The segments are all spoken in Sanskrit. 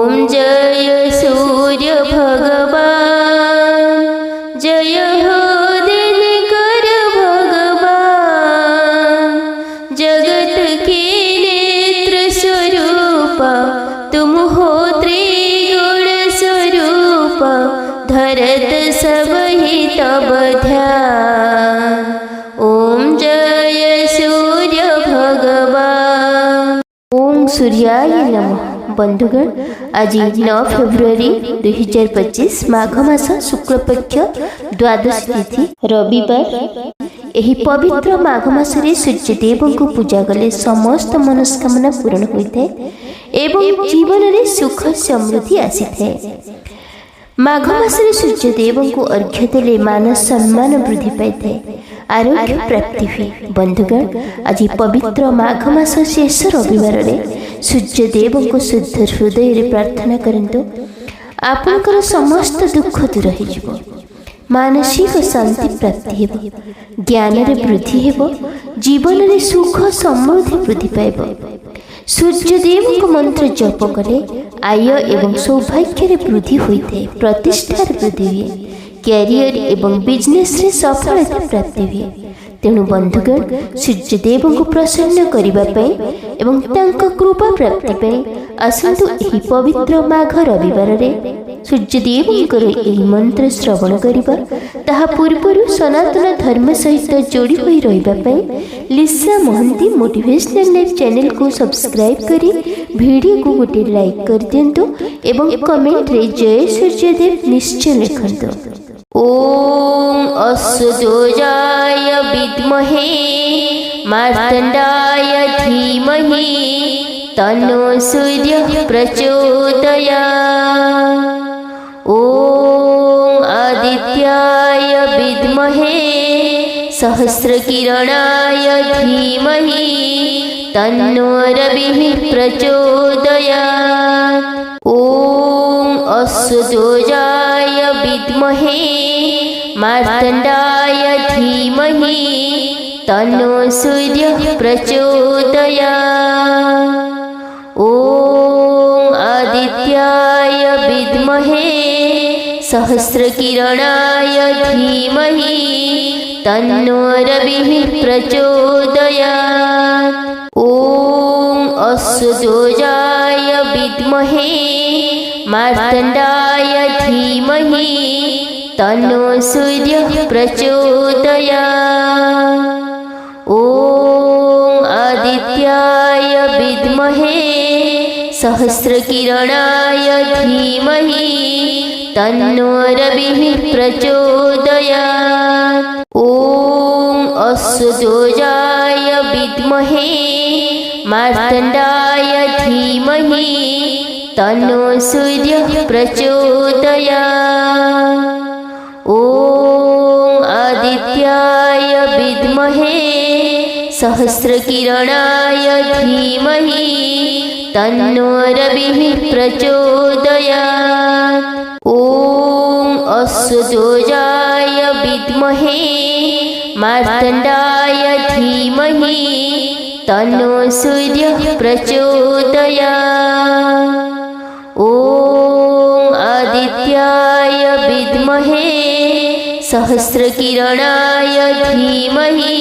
ॐ जय सूर्य भगवान, जय हो दिनकर भगवान। जगत के नेत्र स्वरूप तुम हो त्रिगुण स्वरूप, धरत सब ही तब ध्यान। ओम जय सूर्य भगवान। ओम सूर्याय नमः। बंधुगण, आज 9 फेब्रुआरी 2025 माघ मास शुक्लपक्ष द्वादश तिथि रविवार। एही पवित्र माघ मासरे सूर्यदेव को पूजा कले समस्त मनस्कामना पूर्ण होइଥାଏ एवं जीवन में सुख समृद्धि आसीଥାଏ। माघ मासरे सूर्यदेव को अर्घ्य देले मान सम्मान वृद्धि पाइଥାଏ, आरोग्य प्राप्ति हुए। बंधुगण, आज पवित्र माघ मास शेष रविवार सूर्यदेव को शुद्ध हृदय प्रार्थना करंतु, आपनकर समस्त दुख दूर हो, मानसिक शांति प्राप्ति हेब, ज्ञान रे वृद्धि हेब, जीवन में सुख समृद्धि वृद्धि पाइब। सूर्यदेव को मंत्र जप कले आय एवं सौभाग्य रे वृद्धि होइथे, प्रतिष्ठा वृद्धि हुए, कैरियर एवं बिजनेस रे सफलता प्राप्ति हुए। तेणु बंधुगण, सूर्यदेव को प्रसन्न करने एवं तांका कृपा प्राप्ति पाई आसतु एही पवित्र माघ रविवार रे सूर्यदेव यही मंत्र श्रवण करिबा। ताहा पूर्वरु सनातन धर्म सहित जोड़ी होई रहिबा पई लिसा महंती मोटिवेशनल लाइफ चैनल को सब्सक्राइब करी वीडियो को गोटे लाइक कर दियंतु एवं कमेंट रे जय सूर्यदेव निश्चय लिखंतु। ओम अस्वदोजाय विद्महे मार्तंडाय धीमहि तन्नो सूर्य प्रचोदयात्। ओम आदित्याय विद्महे सहस्रकिरणाय धीमहि तन्नो रविः प्रचोदयात्। ओम अस्वदोजाय विद्महे मार्तंडाय धीमहि तन्नो सूर्य प्रचोदयात्। ओम आदित्याय विद्महे सहस्रकिरणाय धीमहि तन्नो रविः प्रचोदयात्। ओम अस्वदोजाय विद्महे मार्तंडाय धीमहि तन्नो सूर्य प्रचोदयात्। ओम आदित्याय विद्महे सहस्रकिरणाय धीमहि तन्नो रविः प्रचोदयात्। ओम अस्वदोजाय विद्महे मार्तंडाय धीमहि तन्नो सूर्य प्रचोदयात्। ओम आदित्याय विद्महे सहस्रकिरणाय धीमहि तन्नो रविः प्रचोदयात्। ओम अस्वदोजाय विद्महे मार्तंडाय धीमहि तन्नो सूर्य प्रचोदयात्। ओम आदित्याय विद्महे सहस्रकिरणाय धीमहि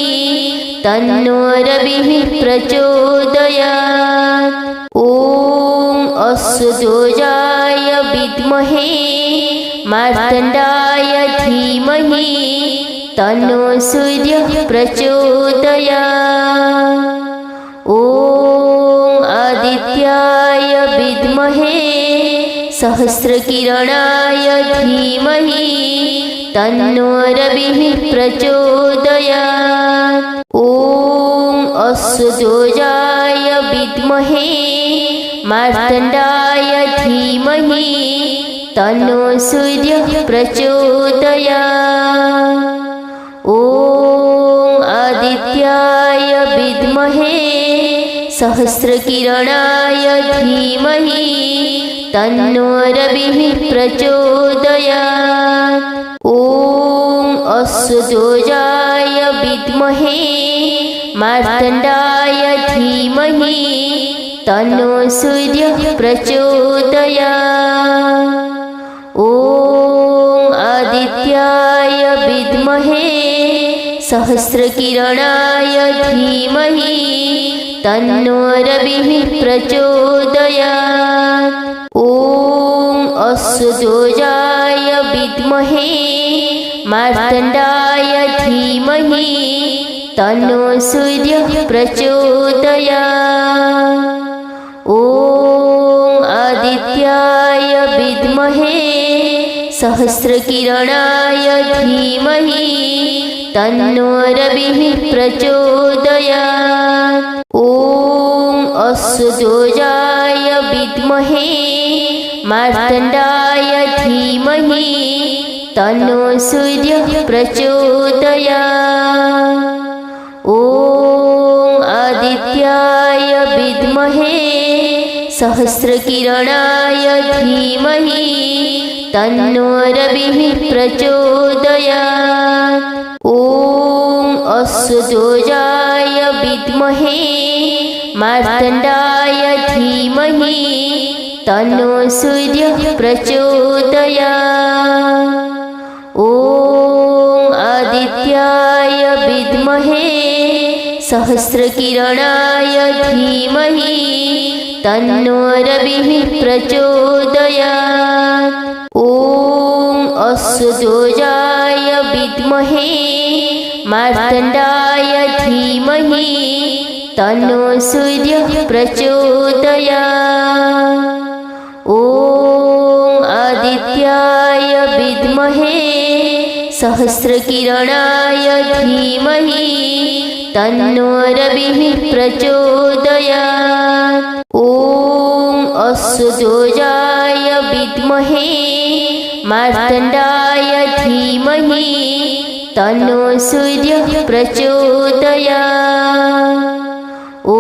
तन्नो रविः प्रचोदयात्। ओम अस्वदोजाय विद्महे मार्तंडाय धीमहि तन्नो सूर्य प्रचोदयात्। ओम आदित्याय विद्महे सहस्रकिरणाय धीमहि तन्नो रविः प्रचोदयात्। ओम अस्वदोजाय विद्महे मार्तंडाय धीमहि तन्नो सूर्य प्रचोदयात्। ओम आदित्याय विद्महे सहस्रकिरणाय धीमहि तन्नो रविः प्रचोदयात्। ओम अस्वदोजाय विद्महे मार्तंडाय धीमहि तन्नो सूर्यः प्रचोदयात्। ॐ आदित्याय विद्महे सहस्रकिरणाय धीमहि तन्नो रविः प्रचोदयात्। ॐ अस्सुदोजाय विद्महे मार्तण्डाय धीमहि तन्नो सूर्यः प्रचोदयात्। ॐ आदित्याय विद्महे सहस्रकिरणाय धीमहि तन्नो रविः प्रचोदयात्। ॐ अस्सुदोजाय विद्महे मार्तण्डाय धीमहि तन्नो सूर्यः प्रचोदयात्। ॐ आदित्याय विद्महे सहस्रकिरणाय धीमहि तन्नो रविः प्रचोदयात्। ॐ अस्सुदोजाय विद्महे मार्तण्डाय धीमहि तन्नो सूर्यः प्रचोदयात्। ॐ आदित्याय विद्महे सहस्रकिरणाय धीमहि तन्नो रविः प्रचोदयात्। ॐ अस्सुदोजाय विद्महे मार्तण्डाय धीमहि तन्नो सूर्यः प्रचोदयात्। ॐ आदित्याय विद्महे सहस्रकिरणाय धीमहि तन्नो रविः प्रचोदयात्। ॐ अस्सुदोजाय विद्महे मार्तण्डाय धीमहि तन्नो सूर्यः प्रचोदयात्। ॐ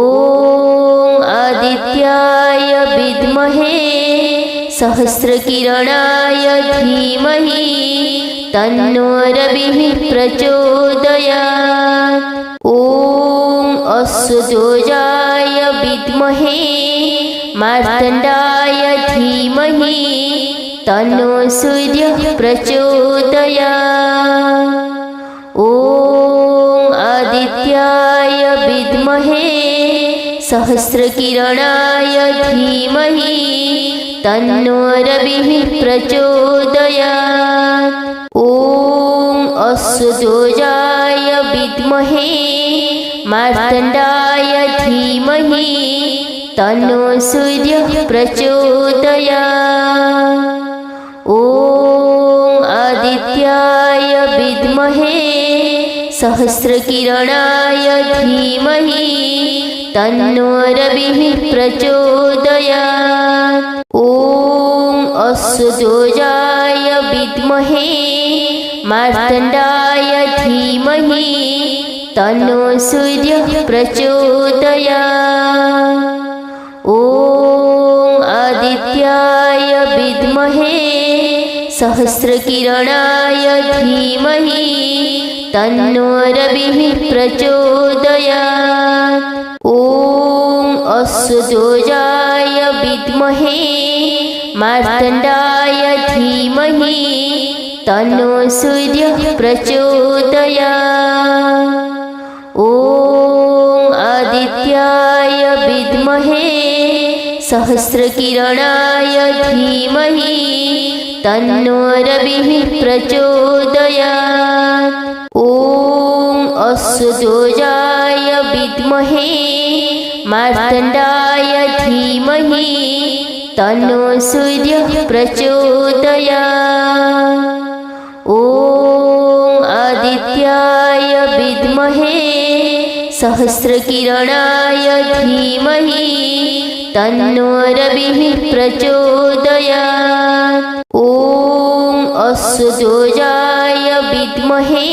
आदित्याय विद्महे सहस्रकिरणाय धीमहि तन्नो रविः प्रचोदयात्। ॐ अस्सुदोजाय विद्महे मार्तण्डाय धीमहि तन्नो सूर्यः प्रचोदयात्। ॐ आदित्याय विद्महे सहस्रकिरणाय धीमहि तन्नो रविः प्रचोदयात्। ॐ अस्सुदोजाय विद्महे मार्तण्डाय धीमहि तन्नो सूर्यः प्रचोदयात्। ॐ आदित्याय विद्महे सहस्रकिरणाय धीमहि तन्नो रविः प्रचोदयात्। ॐ अस्सुदोजाय विद्महे मार्तण्डाय धीमहि तन्नो सूर्यः प्रचोदयात्। ॐ आदित्याय विद्महे सहस्रकिरणाय धीमहि तन्नो रविः प्रचोदयात्। ॐ अस्सुदोजाय विद्महे मार्तण्डाय धीमहि तन्नो सूर्यः प्रचोदयात्। ॐ आदित्याय विद्महे सहस्रकिरणाय धीमहि तन्नो रविः प्रचोदयात्। ॐ अस्सुदोजाय विद्महे मार्तण्डाय धीमहि तन्नो सूर्यः प्रचोदयात्। ॐ आदित्याय विद्महे सहस्रकिरणाय धीमहि तन्नो रविः प्रचोदयात्। ॐ अस्सुदोजाय विद्महे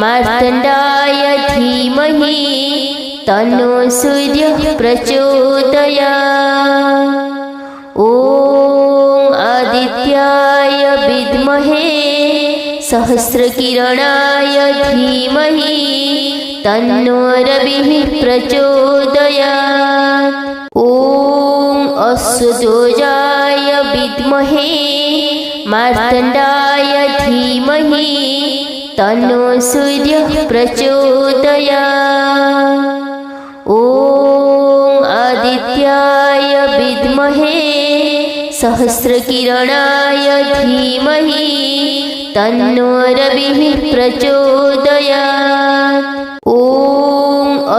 मार्तण्डाय धीमहि तन्नो सूर्यः प्रचोदयात्। ॐ आदित्याय विद्महे सहस्रकिरणाय धीमहि तन्नो रविः प्रचोदयात्। ॐ अस्सुदोजाय विद्महे मार्तण्डाय धीमहि तन्नो सूर्यः प्रचोदयात्। ॐ आदित्याय विद्महे सहस्रकिरणाय धीमहि तन्नो रविः प्रचोदयात्। ॐ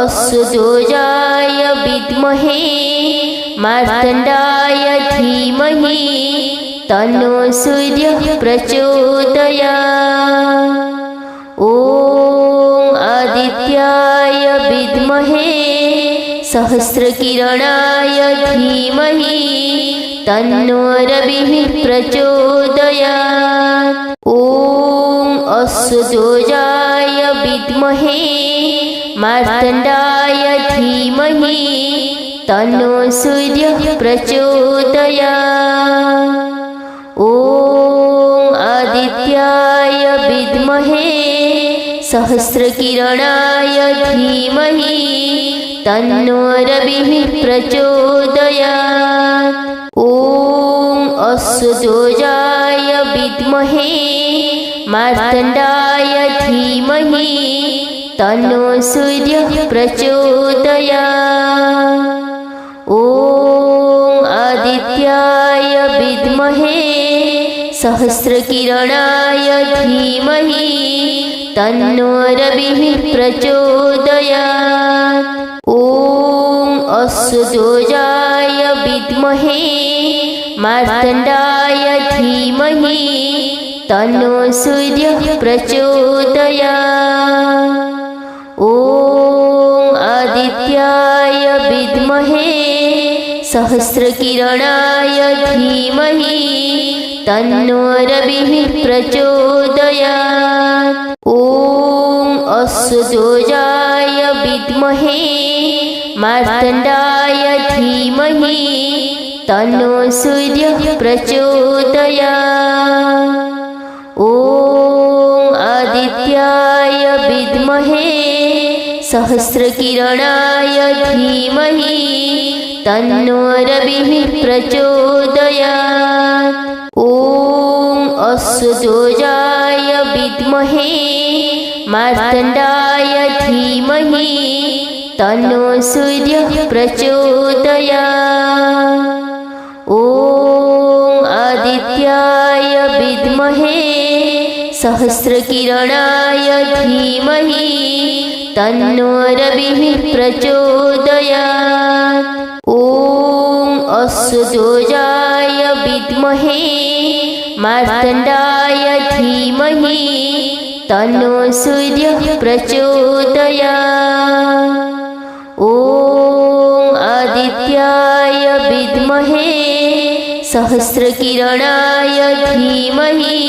अस्सुदोजाय विद्महे मार्तण्डाय धीमहि तन्नो सूर्यः प्रचोदयात्। ॐ आदित्याय विद्महे सहस्रकिरणाय धीमहि तन्नो रविः प्रचोदयात्। ॐ अस्सुदोजाय विद्महे मार्तण्डाय धीमहि तन्नो सूर्यः प्रचोदयात्। ॐ आदित्याय विद्महे सहस्रकिरणाय धीमहि तन्नो रविः प्रचोदयात्। ॐ अस्सुदोजाय विद्महे मार्तण्डाय धीमहि तन्नो सूर्यः प्रचोदयात्। ॐ आदित्याय विद्महे सहस्रकिरणाय धीमहि तन्नो रविः प्रचोदयात्। ॐ अस्सुदोजाय विद्महे मार्तण्डाय धीमहि तन्नो सूर्यः प्रचोदयात्। ॐ आदित्याय विद्महे सहस्रकिरणाय धीमहि तन्नो रविः प्रचोदयात्। ॐ अस्सुदोजाय विद्महे मार्तण्डाय धीमहि तन्नो सूर्यः प्रचोदयात्। ॐ आदित्याय विद्महे सहस्रकिरणाय धीमहि तन्नो रविः प्रचोदयात्। ॐ अस्सुदोजाय विद्महे मार्तण्डाय धीमहि तन्नो सूर्यः प्रचोदयात्। ॐ आदित्याय विद्महे सहस्रकिरणाय धीमहि तन्नो रविः प्रचोदयात्। ॐ अस्सुदोजाय विद्महे मार्तण्डाय धीमहि तन्नो सूर्यः प्रचोदयात्। ॐ आदित्याय विद्महे सहस्रकिरणाय धीमहि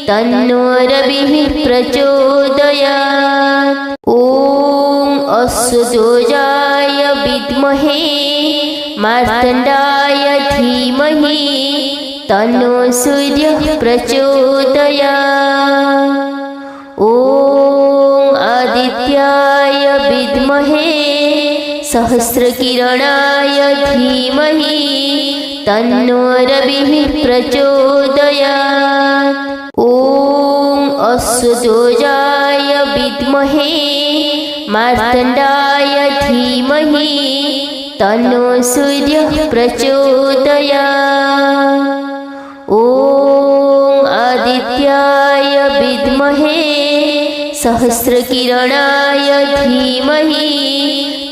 तन्नो रविः प्रचोदयात्। ॐ अस्सुदोजाय विद्महे मार्तण्डाय धीमहि तन्नो सूर्यः प्रचोदयात्। ॐ आदित्याय विद्महे सहस्रकिरणाय धीमहि तन्नो रविः प्रचोदयात्। ॐ अस्सुदोजाय विद्महे मार्तण्डाय धीमहि तन्नो सूर्यः प्रचोदयात्। ॐ आदित्याय विद्महे सहस्रकिरणाय धीमहि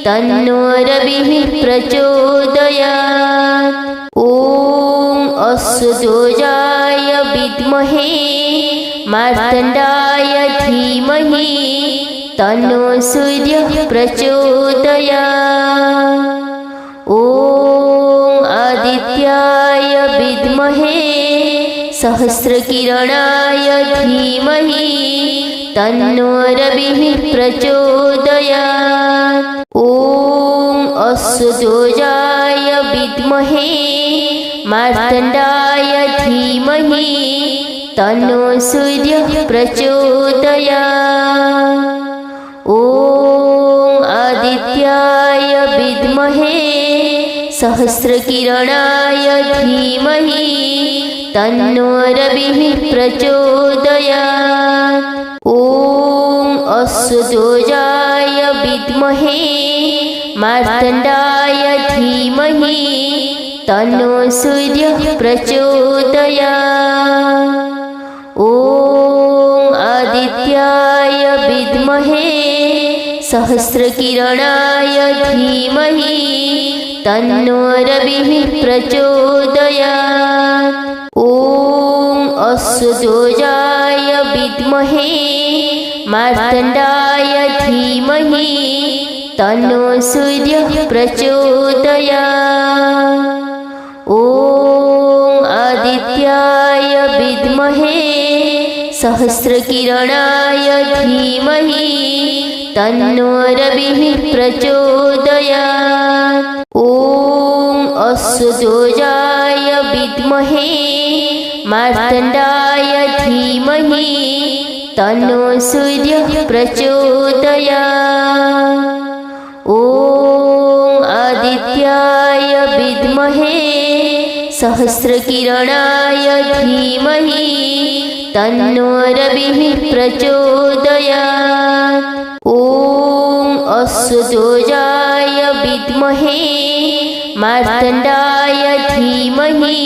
तन्नो रविः प्रचोदयात्। ॐ अस्सुदोजाय विद्महे मार्तण्डाय धीमहि तन्नो सूर्यः प्रचोदयात्। ॐ आदित्याय विद्महे सहस्रकिरणाय धीमहि तन्नो रविः प्रचोदयात्। ॐ अस्सुदोजाय विद्महे मार्तण्डाय धीमहि तन्नो सूर्यः प्रचोदयात्। ॐ आदित्याय विद्महे सहस्रकिरणाय धीमहि तन्नो रविः प्रचोदयात्। ॐ अस्सुदोजाय विद्महे मार्तण्डाय धीमहि तन्नो सूर्यः प्रचोदयात्। ॐ आदित्याय विद्महे सहस्रकिरणाय धीमहि तन्नो रविः प्रचोदयात्। ॐ अस्सुदोजाय विद्महे मार्तण्डाय धीमहि तन्नो सूर्यः प्रचोदयात्। ॐ आदित्याय विद्महे सहस्रकिरणाय धीमहि तन्नो रविः प्रचोदयात्। ॐ अस्सुदोजाय विद्महे मार्तण्डाय धीमहि तन्नो सूर्यः प्रचोदयात्। ॐ आदित्याय विद्महे सहस्रकिरणाय धीमहि तन्नो रविः प्रचोदयात्। ॐ अस्सुदोजाय विद्महे मार्तण्डाय धीमहि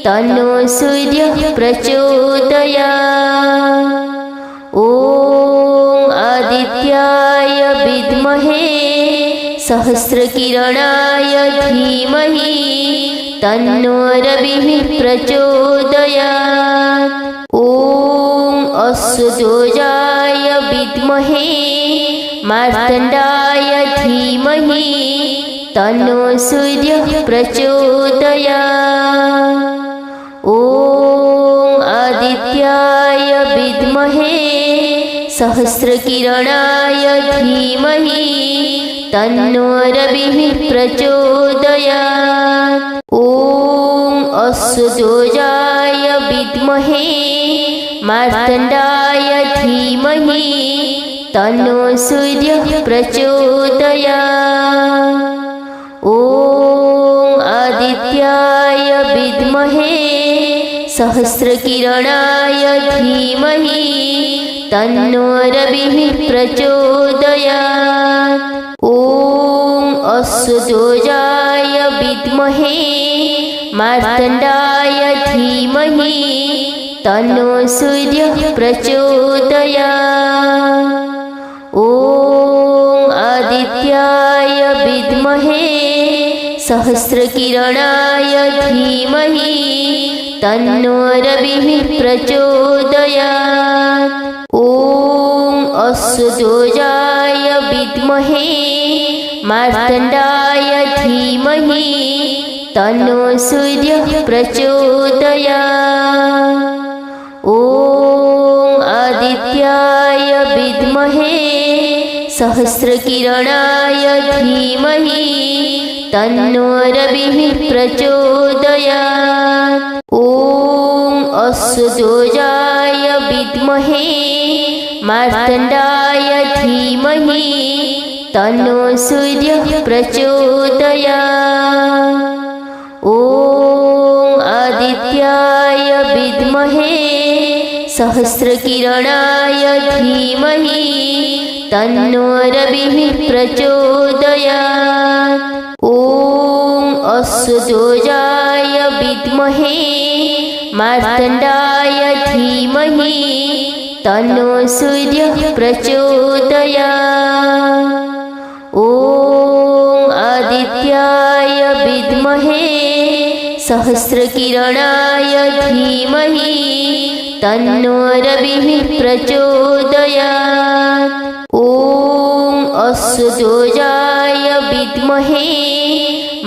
तन्नो सूर्यः प्रचोदयात्। ॐ आदित्याय विद्महे सहस्रकिरणाय धीमहि तन्नो रविः प्रचोदयात्। ॐ अस्सुदोजाय विद्महे मार्तण्डाय धीमहि तन्नो सूर्यः प्रचोदयात्। ॐ आदित्याय विद्महे सहस्रकिरणाय धीमहि तन्नो रविः प्रचोदयात्। ॐ अस्सुदोजाय विद्महे मार्तण्डाय धीमहि तन्नो सूर्यः प्रचोदयात्। ॐ आदित्याय विद्महे सहस्रकिरणाय धीमहि तन्नो रविः प्रचोदयात्। ॐ अस्सुदोजाय विद्महे मार्तण्डाय धीमहि तन्नो सूर्यः प्रचोदयात्। ॐ आदित्याय विद्महे सहस्रकिरणाय धीमहि तन्नो रविः प्रचोदयात्। ॐ अस्सुदोजाय विद्महे मार्तण्डाय धीमहि तन्नो सूर्यः प्रचोदयात्। ॐ आदित्याय विद्महे सहस्रकिरणाय धीमहि तन्नो रविः प्रचोदयात्। ॐ अस्सुदोजाय विद्महे मार्तण्डाय धीमहि तन्नो सूर्यः प्रचोदयात्। ॐ आदित्याय विद्महे सहस्रकिरणाय धीमहि तन्नो रविः प्रचोदयात्। ॐ अस्सुदोजाय विद्महे मार्तण्डाय धीमहि तन्नो सूर्यः प्रचोदयात्। ॐ आदित्याय विद्महे सहस्रकिरणाय धीमहि तन्नो रविः प्रचोदयात्। ॐ अस्सुदोजाय विद्महे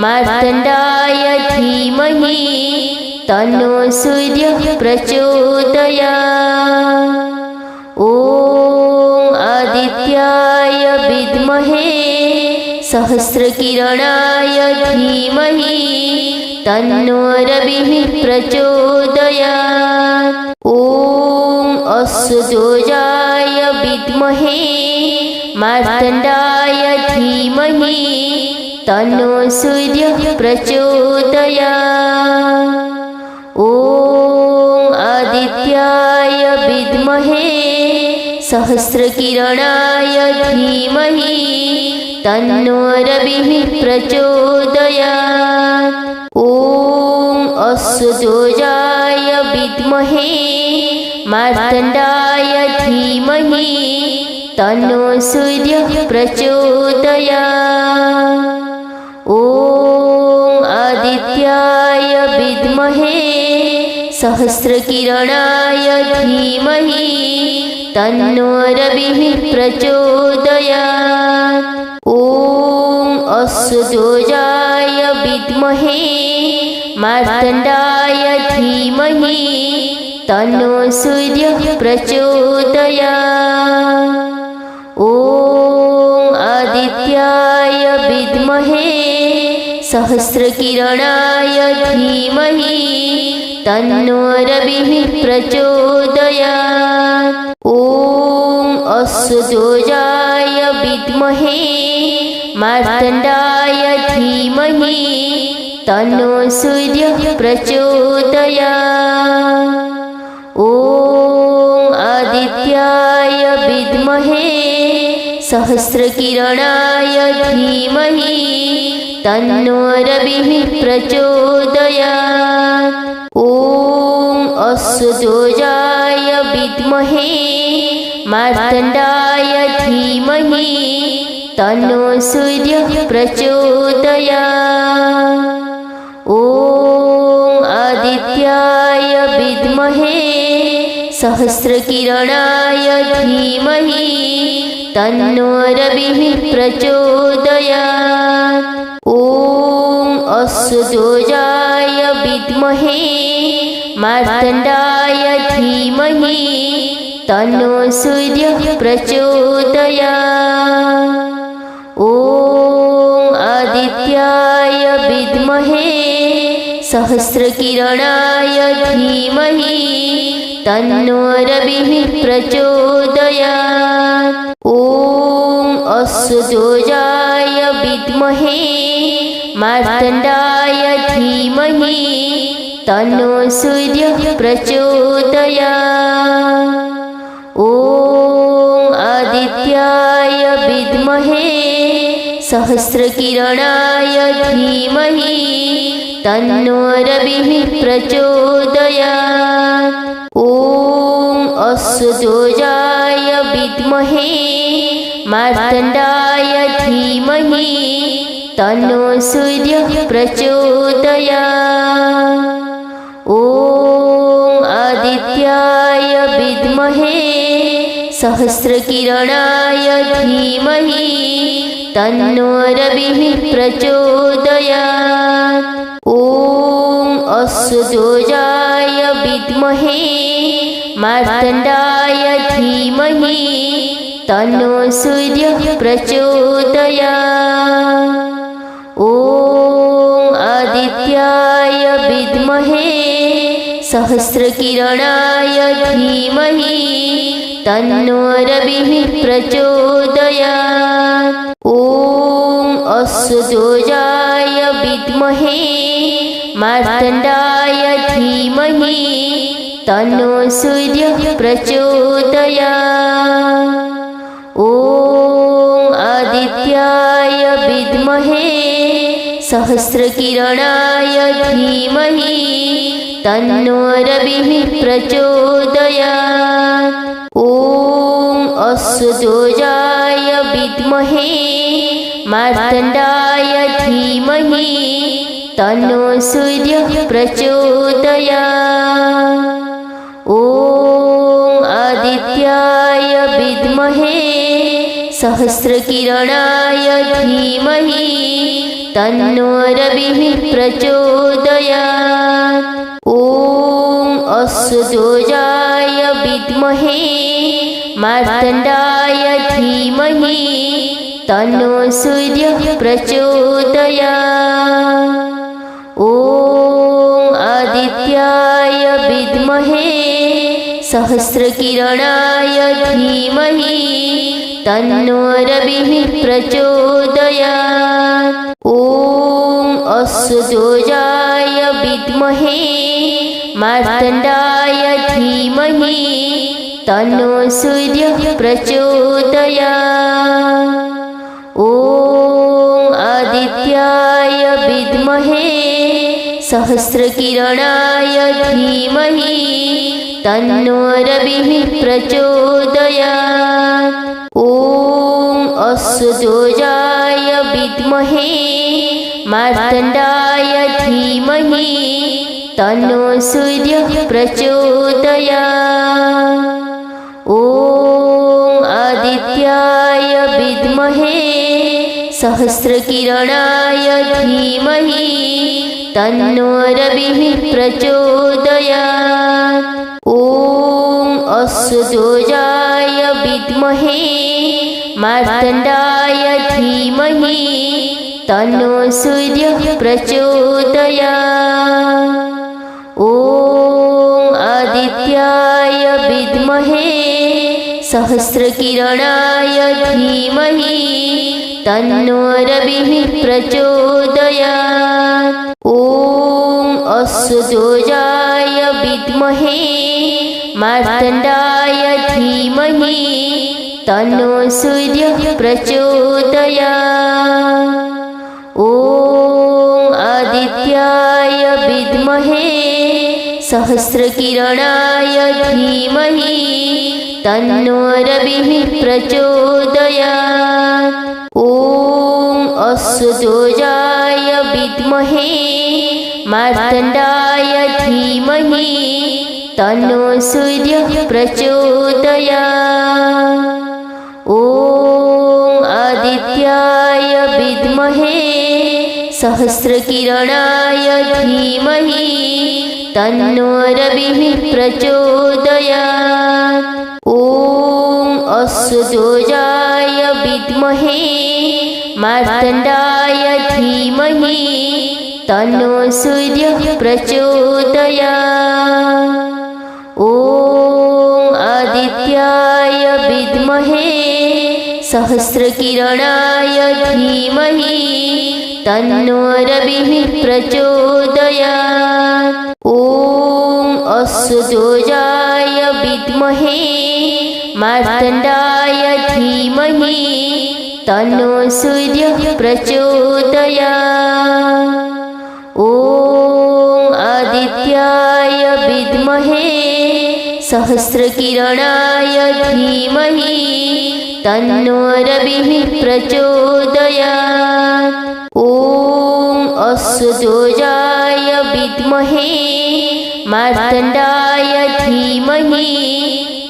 मार्तण्डाय धीमहि तन्नो सूर्यः प्रचोदयात्। ॐ आदित्याय विद्महे सहस्रकिरणाय धीमहि तन्नो रविः प्रचोदयात्। ॐ अस्सुदोजाय विद्महे मार्तण्डाय धीमहि तन्नो सूर्यः प्रचोदयात्। ॐ आदित्याय विद्महे सहस्रकिरणाय धीमहि तन्नो रविः प्रचोदयात्। ॐ अस्वदोजाय विद्महे मार्तण्डाय धीमहि तन्नो सूर्यः प्रचोदयात्। ॐ आदित्याय विद्महे सहस्रकिरणाय धीमहि तन्नो रविः प्रचोदयात्। ॐ अस्वदोजाय विद्महे मार्तण्डाय धीमहि तन्नो सूर्यः प्रचोदयात्। ॐ आदित्याय विद्महे सहस्रकिरणाय धीमहि तन्नो रविः प्रचोदयात्। ॐ अस्वदोजाय विद्महे मार्तण्डाय धीमहि तन्नो सूर्यः प्रचोदयात्। ॐ आदित्याय विद्महे सहस्रकिरणाय धीमहि तन्नो रविः प्रचोदयात्। ॐ अस्वदोजाय विद्महे मार्तण्डाय धीमहि तन्नो सूर्यः प्रचोदयात्। ॐ आदित्याय विद्महे सहस्रकिरणाय धीमहि तन्नो रविः प्रचोदयात्। ॐ अस्वदोजाय विद्महे मार्तण्डाय धीमहि तन्नो सूर्यः प्रचोदयात्। ॐ आदित्याय विद्महे सहस्रकिरणाय धीमहि तन्नो रविः प्रचोदयात्। ॐ अस्वदोजाय विद्महे मार्तण्डाय धीमहि तन्नो सूर्यः प्रचोदयात्। ॐ आदित्याय विद्महे सहस्रकिरणाय धीमहि तन्नो रविः प्रचोदयात्। ॐ अस्वदोजाय विद्महे मार्तण्डाय धीमहि तन्नो सूर्यः प्रचोदयात्। ॐ आदित्याय विद्महे सहस्रकिरणाय धीमहि तन्नो रविः प्रचोदयात्। ॐ अस्वदोजाय विद्महे मार्तण्डाय धीमहि तन्नो सूर्यः प्रचोदयात्। ॐ आदित्याय विद्महे सहस्रकिरणाय धीमहि तन्नो रविः प्रचोदयात्। ॐ अस्वदोजाय विद्महे मार्तण्डाय धीमहि तन्नो सूर्यः प्रचोदयात्। ॐ आदित्याय विद्महे सहस्रकिरणाय धीमहि तन्नो रविः प्रचोदयात्। ॐ अस्वदोजाय विद्महे मार्तण्डाय धीमहि तन्नो सूर्यः प्रचोदयात्। ॐ आदित्याय विद्महे सहस्रकिरणाय धीमहि तन्नो रविः प्रचोदयात्। ॐ अस्वदोजाय विद्महे मार्तण्डाय धीमहि तन्नो सूर्यः प्रचोदयात्। ॐ आदित्याय विद्महे सहस्रकिरणाय धीमहि तन्नो रविः प्रचोदयात्। ॐ अस्सुदोजाय विद्महे मार्तण्डाय धीमहि तन्नो सूर्यः प्रचोदयात्। ॐ आदित्याय विद्महे सहस्रकिरणाय धीमहि तन्नो रविः प्रचोदयात्। ॐ अस्सुदोजाय विद्महे मार्तण्डाय धीमहि तन्नो सूर्यः प्रचोदयात्। ॐ आदित्याय विद्महे सहस्रकिरणाय धीमहि तन्नो रविः प्रचोदयात्। ॐ अस्सुदोजाय विद्महे मार्तण्डाय धीमहि तन्नो सूर्यः प्रचोदयात्। ॐ आदित्याय विद्महे सहस्रकिरणाय धीमहि तन्नो रविः प्रचोदयात्। ॐ अस्सुदोजाय विद्महे मार्तण्डाय धीमहि तन्नो सूर्यः प्रचोदयात्। ॐ आदित्याय विद्महे सहस्रकिरणाय धीमहि तन्नो रविः प्रचोदयात्। ॐ अस्सुदोजाय विद्महे मार्तण्डाय धीमहि तन्नो सूर्यः प्रचोदयात्। ॐ आदित्याय विद्महे सहस्रकिरणाय धीमहि तन्नो रविः प्रचोदयात्। ॐ अस्सुदोजाय विद्महे मार्तण्डाय धीमहि तन्नो सूर्यः प्रचोदयात्। ॐ आदित्याय विद्महे सहस्रकिरणाय धीमहि तन्नो रविः प्रचोदयात्। ॐ अस्सुदोजाय विद्महे मार्तण्डाय धीमहि तन्नो सूर्यः प्रचोदयात्। ॐ आदित्याय विद्महे सहस्रकिरणाय धीमहि तन्नो रविः प्रचोदयात्। ॐ अस्सुदोजाय विद्महे मार्तण्डाय धीमहि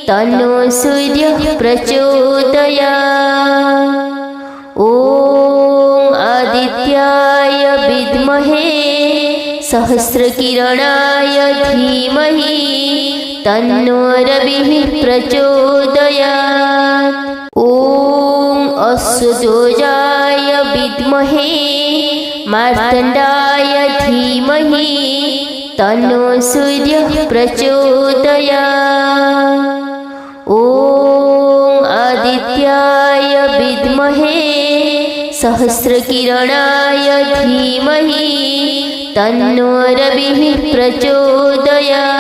तन्नो सूर्यः प्रचोदयात्। ॐ आदित्याय विद्महे सहस्रकिरणाय धीमहि तन्नो रविः प्रचोदयात्। ॐ अस्सुदोजाय विद्महे मार्तण्डाय धीमहि तन्नो सूर्यः प्रचोदयात्। ॐ आदित्याय विद्महे सहस्रकिरणाय धीमहि तन्नो रविः प्रचोदयात्।